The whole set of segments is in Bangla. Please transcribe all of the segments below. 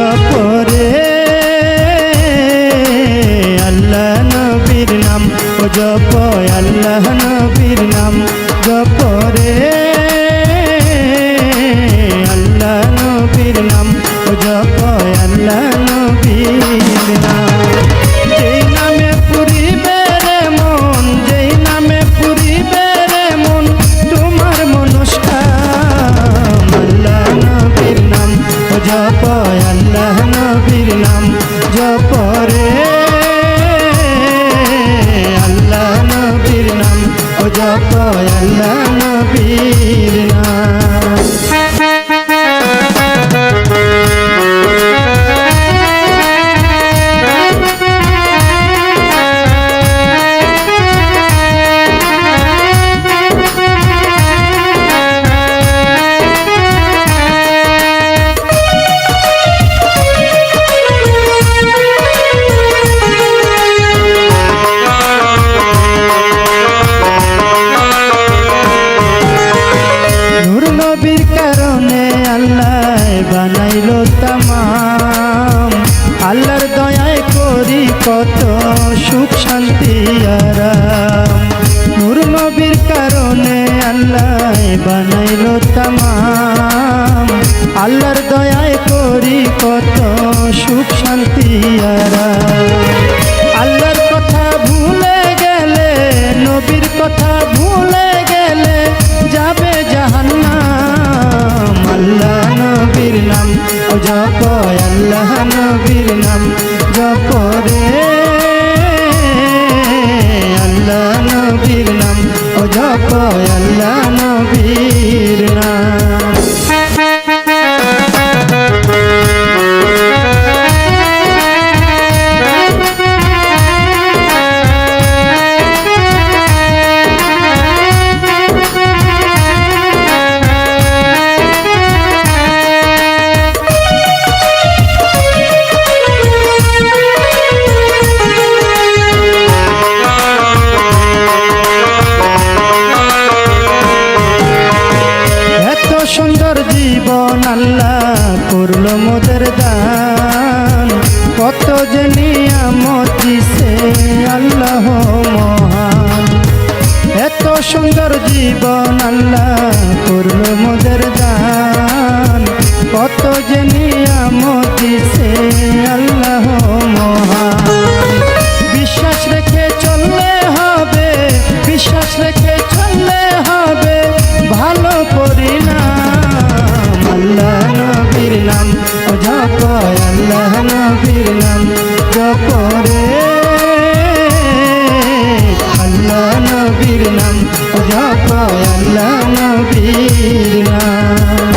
জপরে আল্লাহ নবীর নাম ও জপ আল্লাহ নবীর নাম জপরে আল্লাহ নবীর নাম ও জপ আল্লাহ নবীর নাম। যেই নামে পুরিবে রে মন, যেই নামে পুরিবে রে মন তোমার মনস্কাম। আল্লাহ নবীর নাম ও জপ আল্লাহ নবীর নাম জপরে আল্লাহ নবীর নাম ও জপ আল্লাহ নবীর নাম। নবীর কারণে আল্লাহ বানাইলো তামাম, আল্লাহর দয়ায় করি কত সুখ শান্তি আরাম। নূর নবীর কারণে আল্লাহ বানাইলো তামাম, আল্লাহর দয়ায় করি কত সুখ শান্তি আরাম। আল্লাহর কথা ভুলে গেলে, নবীর কথা ভুলে গেলে যাবে জাহান্নাম। আল্লাহ নবীর নাম ও জপ আল্লাহ নবীর নাম জপরে আল্লাহ নবীর নাম ও জপ আল্লাহ নবীর নাম। সুন্দর জীবন আল্লাহ করলো মোদের দান, কত যে নিয়ামত দিছে আল্লাহ মহান। এত সুন্দর জীবন আল্লাহ করলো মোদের দান, কত যে নিয়ামত দিছে আল্লাহ মহান। বিশ্বাস রেখে চললে হবে, বিশ্বাস রেখে চললে হবে ভালো পরিণাম। আল্লাহ নবীর নাম ও জপ আল্লাহ নবীর নাম জপরে আল্লাহ নবীর নাম ও জপ আল্লাহ নবীর নাম।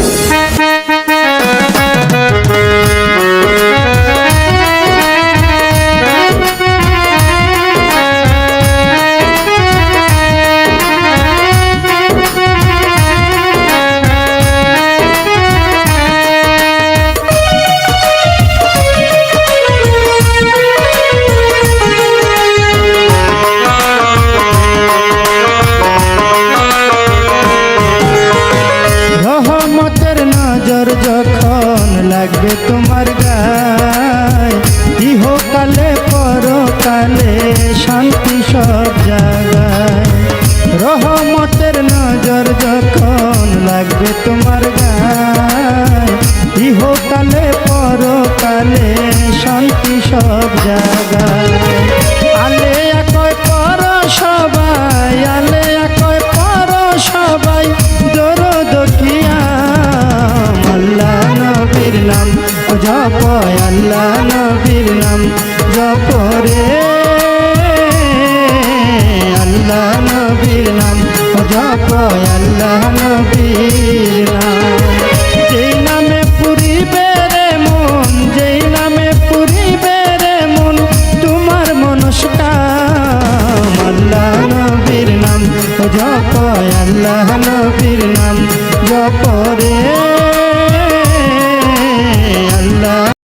রহমতের নজর যখন লাগবে তোমার গায়, ইহকালে পরকালে শান্তি সব জায়গায়। রহমতের নজর যখন লাগবে তোমার গায়, ইহকালে পরকালে শান্তি সব জায়গায়। আলে একই পর সবাই, আলে একই পর সবাই দরদ কিয়াম। আল্লাহ নবীর নাম ও জপ আল্লাহ নবীর নাম জপরে আল্লাহ নবীর নাম ও জপ আল্লাহ নবীর নাম। যেই নামে পুরিবে রে মন, যেই নামে পুরিবে রে মন তোমার মনস্কাম। আল্লাহ নবীর নাম ও জপ